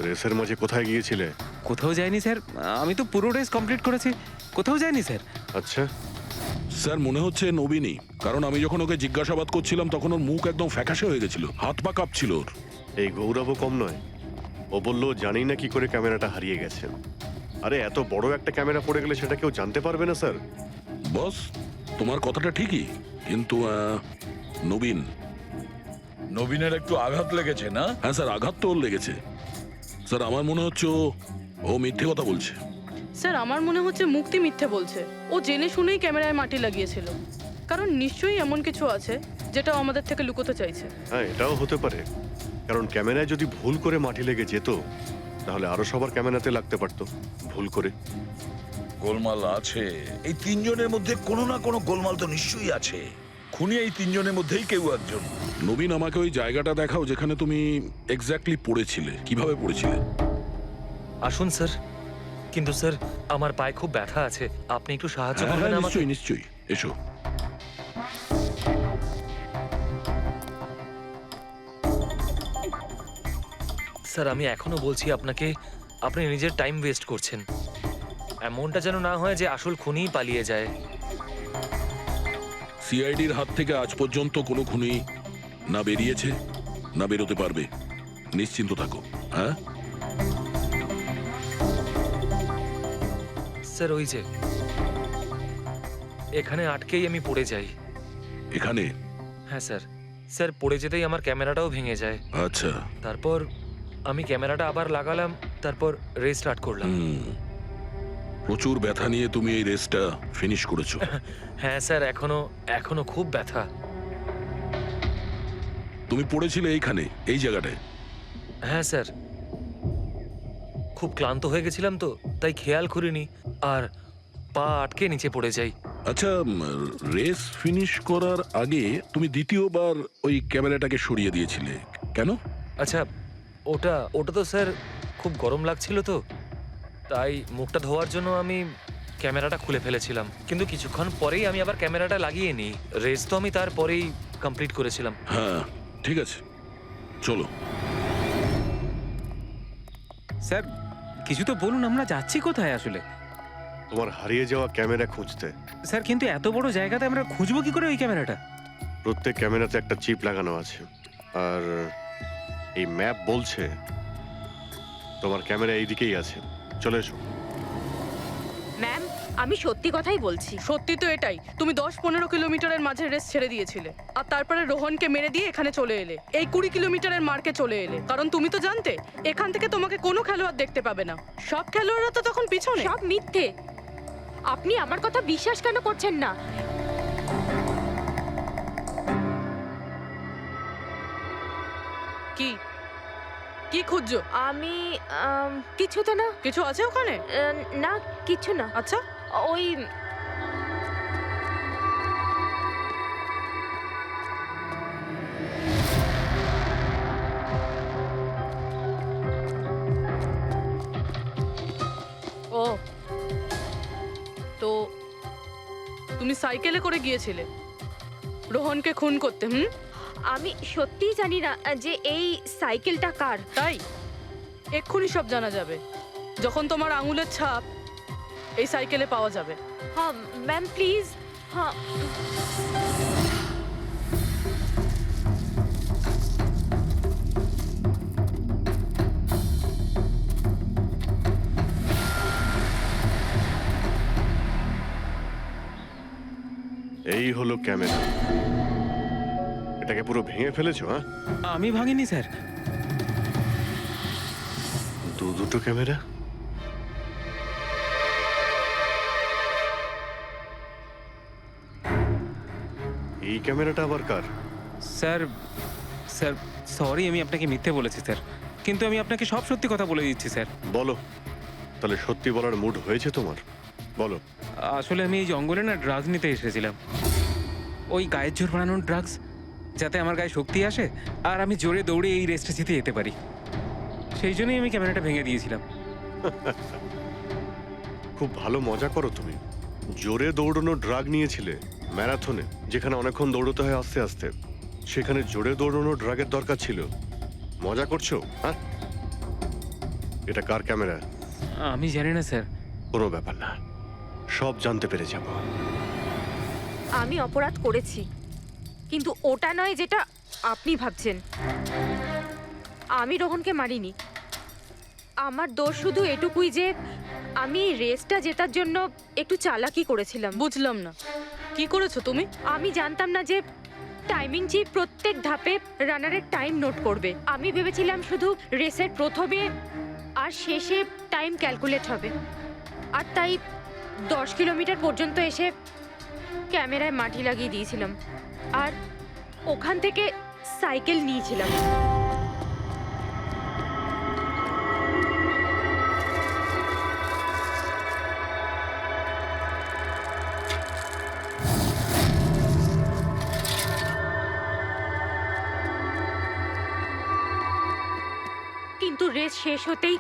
Speaker 2: রেসের মাঝে কোথায় গিয়েছিলে?
Speaker 12: কোথাও যাইনি স্যার, আমি তো পুরো রেস কমপ্লিট করেছি, কোথাও যাইনি স্যার।
Speaker 2: আচ্ছা,
Speaker 5: স্যার মনে হচ্ছে নবীনই, কারণ আমি যখন ওকে জিজ্ঞাসাবাদ করছিলাম তখন ওর মুখ একদম ফ্যাকাশে হয়ে গেছিল, হাত পা কাঁপছিল ওর।
Speaker 2: এই গৌরবও কম নয়। ও বললো জানি না কি করে ক্যামেরাটা হারিয়ে গেছে। আরে এত বড় একটা ক্যামেরা পড়ে গেলে সেটা কেউ জানতে পারবে না স্যার।
Speaker 5: বস, তোমার কথাটা ঠিকই, কিন্তু
Speaker 3: নবীনের একটু আঘাত লেগেছে না?
Speaker 5: হ্যাঁ স্যার, আঘাত তো ওর লেগেছে। স্যার আমার মনে হচ্ছে ও মিথ্যে কথা বলছে।
Speaker 4: স্যার আমার মনে হচ্ছে মুক্তি মিথ্যে বলছে। ও জেনে শুনেই ক্যামেরায় মাটি লাগিয়েছিল, কারণ নিশ্চয়ই এমন কিছু আছে যেটা ও আমাদের থেকে লুকোতে চাইছে।
Speaker 2: হ্যাঁ, এটাও হতে পারে, কারণ ক্যামেরায় যদি ভুল করে মাটি লেগে যেত তাহলে আরো সবার ক্যামেরাতে লাগতে পারতো ভুল করে।
Speaker 3: গোলমাল আছে এই তিনজনের মধ্যে, কোনো না কোনো গোলমাল তো নিশ্চয়ই আছে। খুনি এই তিনজনের মধ্যেই কেউ একজন।
Speaker 5: নবীন, আমাকে ওই জায়গাটা দেখাও যেখানে তুমি এক্স্যাক্টলি পড়েছিলে, কিভাবে পড়েছিলে।
Speaker 10: আসুন স্যার, কিন্তু স্যার আমার পায়ে খুব ব্যথা আছে, আপনি একটু সাহায্য করবেন আমাকে?
Speaker 5: নিশ্চয়ই নিশ্চয়ই, এসো।
Speaker 10: স্যার আমি এখনো বলছি আপনাকে, আপনি নিজের টাইম ওয়েস্ট করছেন। এমনটা যেন না হয় যে আসল খুনিই পালিয়ে যায়।
Speaker 5: সিআইডির হাত থেকে আজ পর্যন্ত কোনো খুনি না বেরিয়েছে না বেরোতে পারবে, নিশ্চিন্ত থাকো। হ্যাঁ,
Speaker 10: স্যার ওই যে এখানে আটকেই আমি পড়ে যাই।
Speaker 5: এখানে?
Speaker 10: হ্যাঁ স্যার, স্যার পড়ে যেতেই আমার ক্যামেরাটাও ভেঙে যায়।
Speaker 5: আচ্ছা।
Speaker 10: তারপর আমি ক্যামেরাটা আবার লাগালাম, তারপর রেস স্টার্ট করলাম।
Speaker 5: প্রচুর ব্যথা নিয়ে তুমি এই রেসটা ফিনিশ করেছো।
Speaker 10: হ্যাঁ স্যার, এখনো খুব ব্যথা।
Speaker 5: তুমি পড়েছিলে এইখানে, এই জায়গাটায়?
Speaker 10: হ্যাঁ স্যার, খুব ক্লান্ত হয়ে গেছিলাম তো, তাই খেয়াল করিনি আর পা আটকে নিচে পড়ে যাই।
Speaker 5: আচ্ছা, রেস ফিনিশ করার আগে তুমি দ্বিতীয়বার ওই ক্যামেরাটাকে সরিয়ে দিয়েছিলে কেন?
Speaker 10: আচ্ছা, ওটা তো স্যার খুব গরম লাগছিল তো, তাই মুখটা ধোয়ার জন্য আমি ক্যামেরাটা খুলে ফেলেছিলাম। কিন্তু কিছুক্ষণ পরেই আমি আবার ক্যামেরাটা লাগিয়ে নিই। রেস তো আমি তারপরেই কমপ্লিট করেছিলাম।
Speaker 5: হ্যাঁ ঠিক আছে, চলো।
Speaker 12: স্যার কিছু তো বলুন, আমরা যাচ্ছি কোথায় আসলে?
Speaker 2: তোমার হারিয়ে যাওয়া ক্যামেরা খুঁজতে।
Speaker 12: স্যার কিন্তু এত বড় জায়গাতে আমরা খুঁজবো কি করে ওই ক্যামেরাটা?
Speaker 2: প্রত্যেক ক্যামেরাতে একটা চিপ লাগানো আছে, আর এই ম্যাপ বলছে তোমার ক্যামেরা এইদিকেই আছে। চলে এসো।
Speaker 11: ম্যাম, আমি সত্যি কথাই বলছি।
Speaker 4: সত্যি তো এটাই, তুমি 10-15 কিলোমিটারের মাঝে রেস ছেড়ে দিয়েছিলে আর তারপরে রোহনকে মেরে দিয়ে এখানে চলে এলে, এই 20 কিলোমিটারের মার্কে চলে এলে। কারণ তুমি তো জানতে এখান থেকে তোমাকে কোনো খেলোয়াড় দেখতে পাবে না। সব খেলোয়াড়রা তো তখন পিছনে।
Speaker 11: সব মিথ্যে। আপনি আমার কথা বিশ্বাস কেন করছেন না?
Speaker 4: কি কি খুঁজছো?
Speaker 11: আমি কিছু তো না।
Speaker 4: কিছু আছে ওখানে?
Speaker 11: না, কিছু না।
Speaker 4: আচ্ছা,
Speaker 11: ওই
Speaker 4: ও তো তুমি সাইকেলে করে গিয়েছিলে রোহনকে খুন করতে?
Speaker 11: আমি সত্যিই জানি না যে এই সাইকেলটা কার।
Speaker 4: তাই এক্ষুনি সব জানা যাবে যখন তোমার আঙুলের ছাপ এই সাইকেলে পাওয়া যাবে।
Speaker 11: হ্যাঁ ম্যাম, প্লিজ। হ্যাঁ,
Speaker 2: এই হলো ক্যামেরা। এটাকে পুরো ভেঙে ফেলেছো? হ্যাঁ,
Speaker 12: আমি ভাঙিনি স্যার।
Speaker 2: দুটো ক্যামেরা। এই ক্যামেরাটা আবার কার?
Speaker 12: স্যার স্যার সরি, আমি আপনাকে মিথ্যে বলেছি স্যার, কিন্তু আমি আপনাকে সব সত্যি কথা বলে দিচ্ছি স্যার।
Speaker 2: বলো, তাহলে সত্যি বলার মুড হয়েছে তোমার? বলো।
Speaker 12: আসলে আমি এই জঙ্গলে না ড্রাগস নিতে এসেছিলাম, ওই গায়ের জোর বানানোর ড্রাগস, যাতে আমার গায়ে শক্তি আসে আর আমি জোরে দৌড়ে এই রেসটা জিতে যেতে পারি। সেই জন্যই আমি ক্যামেরাটা ভেঙে দিয়েছিলাম।
Speaker 2: খুব ভালো মজা করো তুমি। জোরে দৌড়ানো ড্রাগ নিয়েছিলে ম্যারাথনে, যেখানে অনেকক্ষণ দৌড়তে হয় আস্তে আস্তে। সেখানে জোরে দৌড়ানো ড্রাগের দরকার ছিল। মজা করছো? হ্যাঁ, এটা কার ক্যামেরা?
Speaker 12: আমি জানি না স্যার।
Speaker 2: কোনো ব্যাপার না, সব জানতে পেরে যাব।
Speaker 11: আমি অপরাধ করেছি, কিন্তু ওটা নয় যেটা আপনি ভাবছেন। আমি রোহনকে মারিনি। আমার দোষ শুধু এটুকুই যে আমি রেসটা জেতার জন্য একটু চালাকি করেছিলাম।
Speaker 4: বুঝলাম না, কি করেছো তুমি?
Speaker 11: আমি জানতাম না যে টাইমিং চিপ প্রত্যেক ধাপে রানারের টাইম নোট করবে। আমি ভেবেছিলাম শুধু রেসের প্রথমে আর শেষে টাইম ক্যালকুলেট হবে। আর তাই 10 কিলোমিটার পর্যন্ত এসে ক্যামেরায় মাটি লাগিয়ে দিয়েছিলাম আর ওখান থেকে সাইকেল নিয়েছিলাম। কিন্তু রেস শেষ হতেই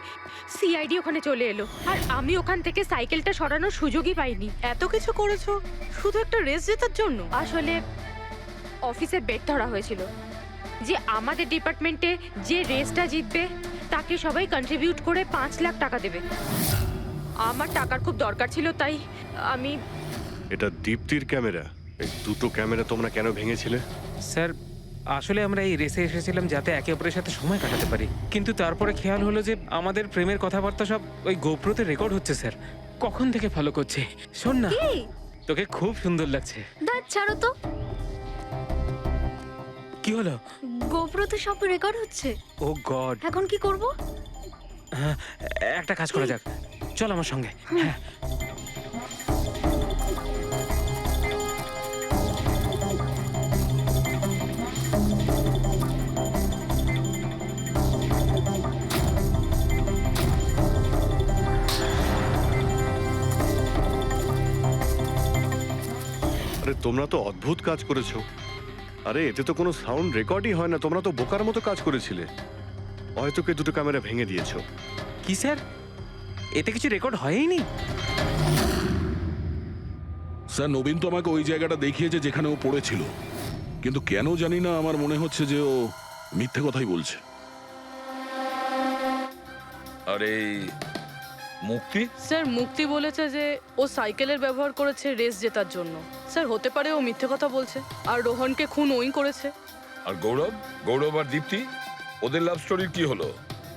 Speaker 11: সিআইডি ওখানে চলে এলো আর আমি ওখান থেকে সাইকেলটা সরানোর সুযোগই পাইনি।
Speaker 4: এত কিছু করেছো শুধু একটা রেস জেতার জন্য?
Speaker 11: আসলে অফিসে বেট ধরা হয়েছিল যে আমাদের ডিপার্টমেন্টে যে রেসটা জিতবে তাকে সবাই কন্ট্রিবিউট করে 5 লাখ টাকা দেবে। আমার টাকার খুব দরকার ছিল, তাই আমি
Speaker 2: এটা দীপ্তির ক্যামেরা। এই দুটো ক্যামেরা তোমরা কেন ভেঙেছিলে?
Speaker 12: স্যার আসলে আমরা এই রেসে এসেছিলাম যাতে একে অপরের সাথে সময় কাটাতে পারি, কিন্তু তারপরে খেয়াল হলো যে আমাদের প্রেমের কথাবার্তা সব ওই গোপ্রোতে রেকর্ড হচ্ছে স্যার। কখন থেকে ফলো করছে। শোন না, তোকে খুব সুন্দর লাগছে।
Speaker 11: দাঁত ছাড়ো তো।
Speaker 12: কি হলো?
Speaker 11: গোপ্রোতে সব রেকর্ড হচ্ছে।
Speaker 12: ও গড।
Speaker 11: এখন কি করব?
Speaker 12: হ্যাঁ, একটা কাজ করা যাক, চল আমার সঙ্গে। হ্যাঁ
Speaker 2: আরে তোমরা তো অদ্ভুত কাজ করেছো। আরে এতে তো কোনো সাউন্ড রেকর্ডই হয় না, তোমরা তো বোকার মতো কাজ করেছিলে। হয়তো কে দুটো ক্যামেরা ভেঙে দিয়েছো।
Speaker 12: কি স্যার, এতে কিছু রেকর্ড হয়নি?
Speaker 5: স্যার নবীন তো আমাকে ওই জায়গাটা দেখিয়েছে যেখানে ও পড়েছিল, কিন্তু কেন জানি না আমার মনে হচ্ছে যে ও মিথ্যে কথাই বলছে।
Speaker 3: আরে মুক্তি,
Speaker 4: স্যার মুক্তি বলেছে যে ও সাইকেলের ব্যবহার করেছে রেস জেতার জন্য। স্যার হতে পারে ও মিথ্যে কথা বলছে, আর রোহনকে খুন ওই করেছে।
Speaker 3: আর গৌরব আর দীপ্তি, ওদের লাভ স্টোরির কি হলো?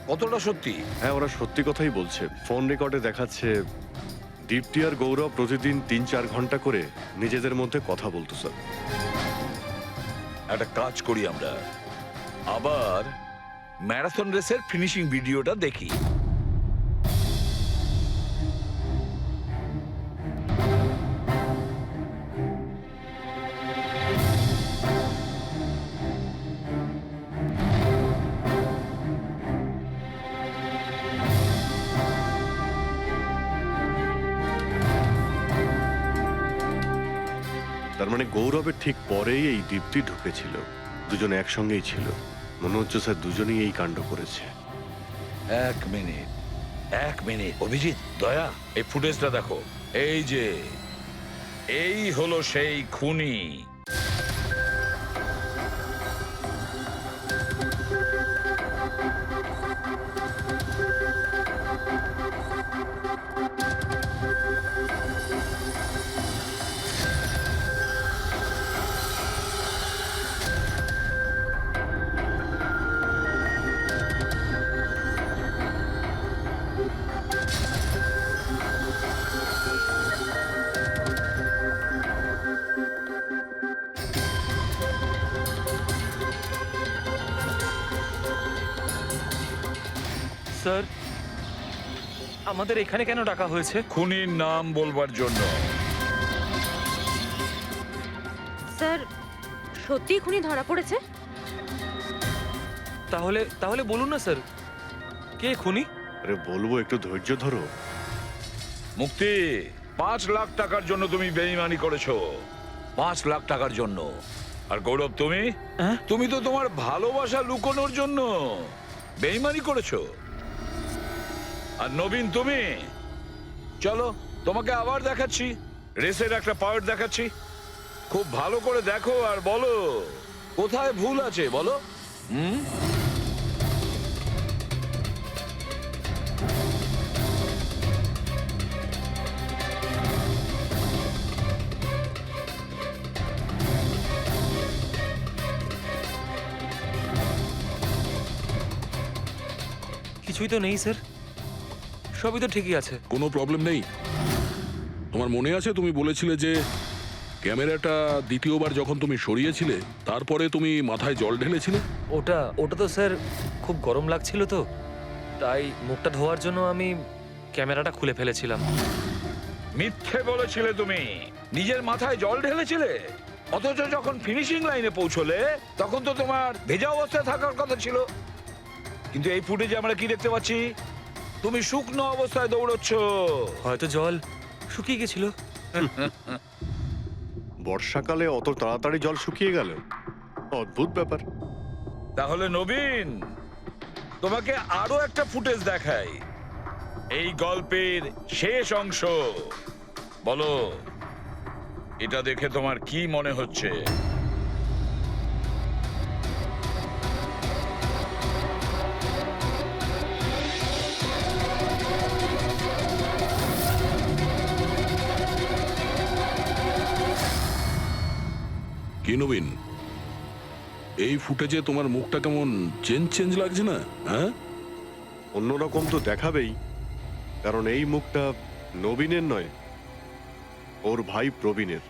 Speaker 3: কতটা সত্যি?
Speaker 2: হ্যাঁ, ওরা সত্যি কথাই বলছে। ফোন রেকর্ডে দেখাচ্ছে দীপ্তি আর গৌরব প্রতিদিন 3-4 ঘন্টা করে নিজেদের মধ্যে কথা বলতো স্যার।
Speaker 3: একটা কাজ করি আমরা, আবার ম্যারাথন রেসের ফিনিশিং ভিডিওটা দেখি।
Speaker 2: তার মানে গৌরবের ঠিক পরেই এই দীপ্তি ঢুকেছিল। দুজনে একসঙ্গেই ছিল। মনে হচ্ছে স্যার দুজনেই এই কাণ্ড করেছে।
Speaker 3: এক মিনিট অভিজিৎ, দয়া, এই ফুটেজটা দেখো। এই যে এই হলো সেই খুনি।
Speaker 10: স্যার আমাদের এখানে কেন ডাকা হয়েছে?
Speaker 3: খুনির নাম বলবার জন্য।
Speaker 11: স্যার সত্যি খুনি ধরা পড়েছে?
Speaker 10: তাহলে বলুন না স্যার, কে খুনি?
Speaker 2: আরে বলবো, একটু ধৈর্য ধরো।
Speaker 3: মুক্তি, 5 লাখ টাকার জন্য তুমি বেইমানি করেছো। 5 লাখ টাকার জন্য। আর গৌরব, তুমি তো তোমার ভালোবাসা লুকোনোর জন্য বেইমানি করেছো। আর নবীন, তুমি চলো তোমাকে আবার দেখাচ্ছি, রেসের একটা পার্ট দেখাচ্ছি। খুব ভালো করে দেখো আর বলো কোথায় ভুল আছে, বলো।
Speaker 10: কিছুই তো নেই স্যার, সবই তো ঠিকই আছে।
Speaker 5: কোনো প্রবলেম নেই। তোমার মনে আছে তুমি বলেছিলে যে ক্যামেরাটা দ্বিতীয়বার যখন তুমি সরিয়েছিলে তারপরে তুমি মাথায় জল ঢেলেছিলে?
Speaker 10: ওটা তো স্যার খুব গরম লাগছিল, তো তাই মুখটা ধোয়ার জন্য আমি ক্যামেরাটা খুলে ফেলেছিলাম।
Speaker 3: মিথ্যে বলেছিলে তুমি, নিজের মাথায় জল ঢেলেছিলে। অথচ যখন ফিনিশিং লাইনে পৌঁছলে তখন তো তোমার ভেজা অবস্থায় থাকার কথা ছিল। কিন্তু এই ফুটেজে আমরা কি দেখতে পাচ্ছি? তুমি শুকনো অবস্থায় দৌড়চ্ছ।
Speaker 10: হয়তো জল শুকিয়ে গেছিল।
Speaker 2: বর্ষাকালে অত তাড়াতাড়ি জল শুকিয়ে গেল, অদ্ভুত ব্যাপার।
Speaker 3: তাহলে নবীন, তোমাকে আরো একটা ফুটেজ দেখাই, এই গল্পের শেষ অংশ। বলো, এটা দেখে তোমার কি মনে হচ্ছে?
Speaker 5: কি নবীন, এই ফুটেজে তোমার মুখটা কেমন চেঞ্জ চেঞ্জ লাগছে না? হ্যাঁ,
Speaker 2: অন্যরকম তো দেখাবেই, কারণ এই মুখটা নবীনের নয়, ওর ভাই প্রবীণের।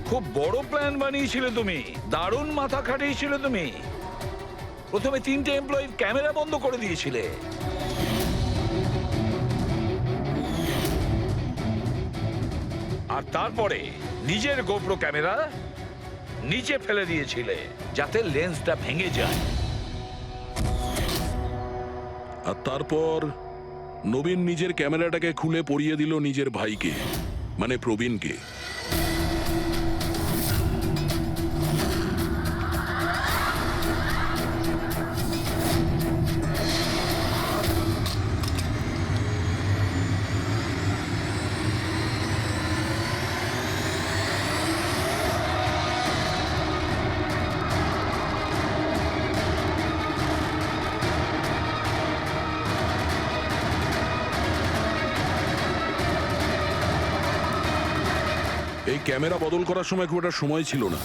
Speaker 3: খুব বড় প্ল্যান বানিয়েছিলে তুমি, দারুণ মাথা খাটিয়েছিলে তুমি। প্রথমে 3টে এমপ্লয়ির ক্যামেরা বন্ধ করে দিয়েছিলে, আর তারপরে নিজের গোপ্রো ক্যামেরা নিচে ফেলে দিয়েছিলে যাতে লেন্সটা ভেঙে যায়।
Speaker 5: আর তারপর নবীন নিজের ক্যামেরাটাকে খুলে পরিয়ে দিল নিজের ভাইকে, মানে প্রবীণকে। এই ক্যামেরা বদল করার সময় খুব একটা সময় ছিল না,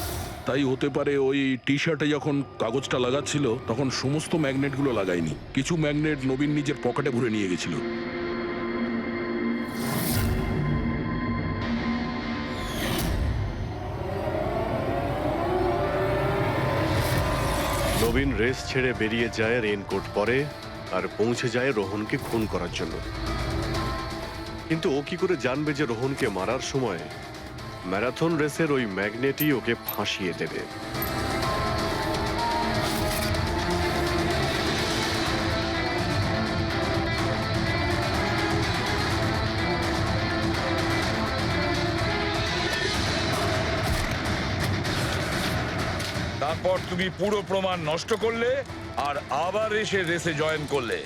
Speaker 5: তাই হতে পারে ওই টি শার্টে যখন কাগজটা লাগাচ্ছিল তখন সমস্ত ম্যাগনেটগুলো লাগায়নি, কিছু ম্যাগনেট নবীন নিজের পকেটে ভরে নিয়ে গেছিল।
Speaker 2: নবীন রেস ছেড়ে বেরিয়ে যায় রেইনকোট পরে আর পৌঁছে যায় রোহনকে খুন করার জন্য। কিন্তু ও কি করে জানবে যে রোহনকে মারার সময় ম্যারাথন রেসের ওই ম্যাগনেটই ওকে ফাঁসিয়ে দেবে?
Speaker 3: তারপর তুমি পুরো প্রমাণ নষ্ট করলে আর আবার এসে রেসে জয়েন করলে।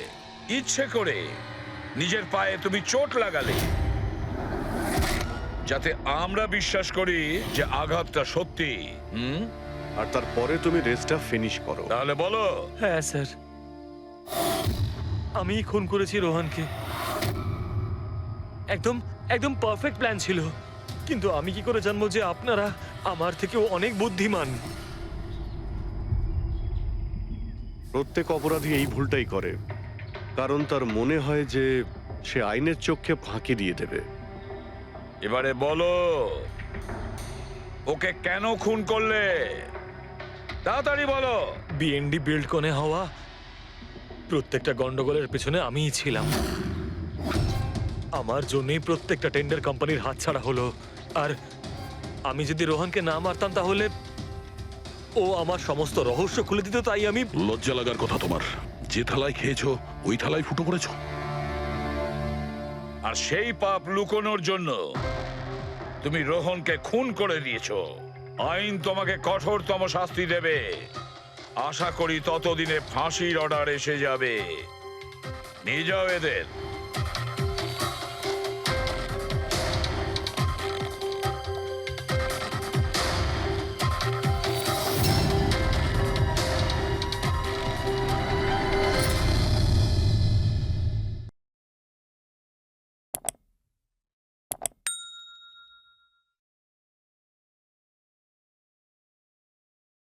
Speaker 3: ইচ্ছে করে নিজের পায়ে তুমি চোট লাগালে যাতে আমরা বিশ্বাস করি যে আঘাতটা সত্যি।
Speaker 2: আর তারপরে তুমি রেসটা ফিনিশ করো।
Speaker 3: তাহলে বলো।
Speaker 10: হ্যাঁ স্যার, আমি খুন করেছি রোহনকে। একদম একদম পারফেক্ট প্ল্যান ছিল, কিন্তু আমি কি করে জানবো যে আপনারা আমার থেকেও অনেক বুদ্ধিমান?
Speaker 2: প্রত্যেক অপরাধী এই ভুলটাই করে, কারণ তার মনে হয় যে সে আইনের চোখে ফাঁকি দিয়ে দেবে।
Speaker 3: এবারে বলো, ওকে কেন খুন করলে? তাড়াতাড়ি বলো।
Speaker 10: বিএনডি বিল্ডকনে হওয়া প্রত্যেকটা গন্ডগোলের পেছনে আমিই ছিলাম। আমার জন্যই প্রত্যেকটা টেন্ডার কোম্পানির হাতছাড়া হলো। আর আমি যদি রোহনকে না মারতাম তাহলে ও আমার সমস্ত রহস্য খুলে দিত। তাই আমি...
Speaker 5: লজ্জা লাগার কথা তোমার, যে থালায় খেয়েছো ওই থালায় ফুটো করেছো।
Speaker 3: আর সেই পাপ লুকোনোর জন্য তুমি রোহনকে খুন করে দিয়েছো। আইন তোমাকে কঠোরতম শাস্তি দেবে। আশা করি ততদিনে ফাঁসির অর্ডার এসে যাবে। নিয়ে যাও এদের।